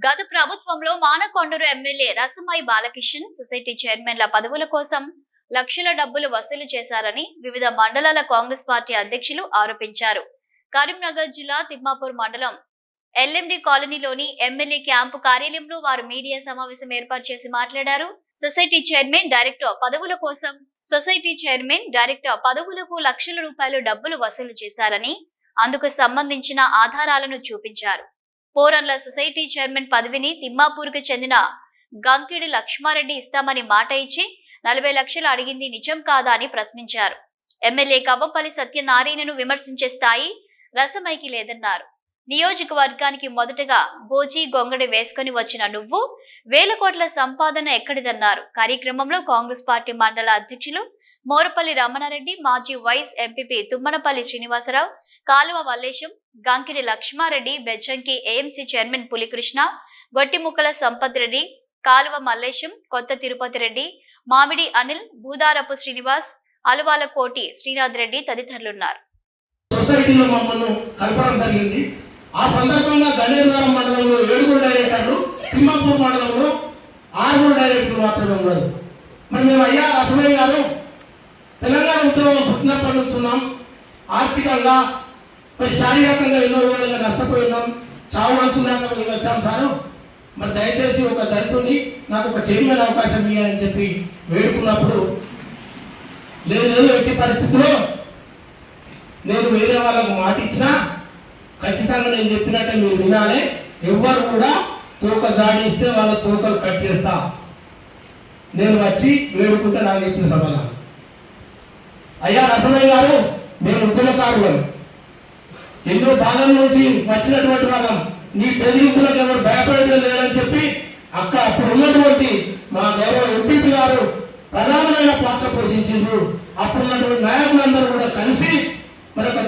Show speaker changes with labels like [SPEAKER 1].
[SPEAKER 1] గత ప్రభుత్వంలో Manakondur MLA Rasamayi Balakishan society చైర్మన్ల పదవుల కోసం లక్షల డబ్బులు వసూలు చేశారని వివిధ మండలాల కాంగ్రెస్ పార్టీ అధ్యక్షులు ఆరోపించారు. కరీంనగర్ జిల్లా తిమ్మాపూర్ మండలం ఎల్ఎండి కాలనీలోని ఎమ్మెల్యే క్యాంపు కార్యాలయంలో వారు మీడియా సమావేశం ఏర్పాటు చేసి మాట్లాడారు. సొసైటీ చైర్మన్ డైరెక్టర్ పదవులకు లక్షల రూపాయలు డబ్బులు వసూలు చేశారని అందుకు సంబంధించిన ఆధారాలను చూపించారు. పోరన్ల సొసైటీ చైర్మన్ పదవిని తిమ్మాపూర్కు చెందిన గంకిడి లక్ష్మారెడ్డి ఇస్తామని మాట ఇచ్చి 40 లక్షలు అడిగింది నిజం కాదా అని ప్రశ్నించారు. ఎమ్మెల్యే కవ్వంపల్లి సత్యనారాయణను విమర్శించే స్థాయి రసమైకి లేదన్నారు. నియోజకవర్గానికి మొదటగా గోజీ గొంగడి వేసుకుని వచ్చిన నువ్వు 1000 కోట్ల సంపాదన ఎక్కడిదన్నారు. కార్యక్రమంలో కాంగ్రెస్ పార్టీ మండల అధ్యక్షులు మోరపల్లి రమణారెడ్డి, మాజీ వైస్ ఎంపీపీ తుమ్మనపల్లి శ్రీనివాసరావు, కాలువ మల్లేశం, గంకిడి లక్ష్మారెడ్డి, బెజ్జంకి ఏఎంసీ చైర్మన్ పులికృష్ణ, గొట్టిముక్కల సంపత్ రెడ్డి, కాలువ మల్లేశం, కొత్త తిరుపతి రెడ్డి, మామిడి అనిల్, భూదారపు శ్రీనివాస్, అలువాల కోటి శ్రీనాథ్ రెడ్డి తదితరులున్నారు.
[SPEAKER 2] సొసైటీలో మమ్మల్ని కలపడం జరిగింది. ఆ సందర్భంగా గణేశ్వరం మండలంలో 7 డైరెక్టర్లు, తిమ్మాపూర్ మండలంలో 6 డైరెక్టర్లు మాత్రమే ఉన్నారు. మరి మేము అయ్యా రసమయ్య గారు తెలంగాణ ఉద్యమం పుట్టినప్పటి నుంచి ఉన్నాం. ఆర్థికంగా మరి శారీరకంగా ఎన్నో విధాలుగా నష్టపోయినాం. చావు అంచులాగా వచ్చాం సారు. మరి దయచేసి ఒక దళితుని నాకు ఒక చైర్మన్ అవకాశం ఇవ్వాలని చెప్పి వేడుకున్నప్పుడు లేదు ఎట్టి పరిస్థితుల్లో నేను వేరే వాళ్ళకు మాట ఇచ్చినా ఖచ్చితంగా నేను చెప్పినట్టే మీరు వినాలి. ఎవ్వరు కూడా తోక జాడిస్తే వాళ్ళ తోకలు కట్ చేస్తా. నేను వచ్చి వేడుకుంటే నాకు చెప్పిన సమాధానం. అయ్యా రసమయ్య గారు, మేము ఉద్యమకారులం, ఎన్నో బాధల నుంచి వచ్చినటువంటి వాళ్ళం, నీ బెదిరింపులకు ఎవరు భయపడటం లేదని చెప్పి అప్పుడు ఉన్నటువంటి మా గౌరవ ఎంపీ గారు ప్రధానమైన పాత్ర పోషించారు. అప్పుడున్నటువంటి నాయకులందరూ కూడా కలిసి మరొక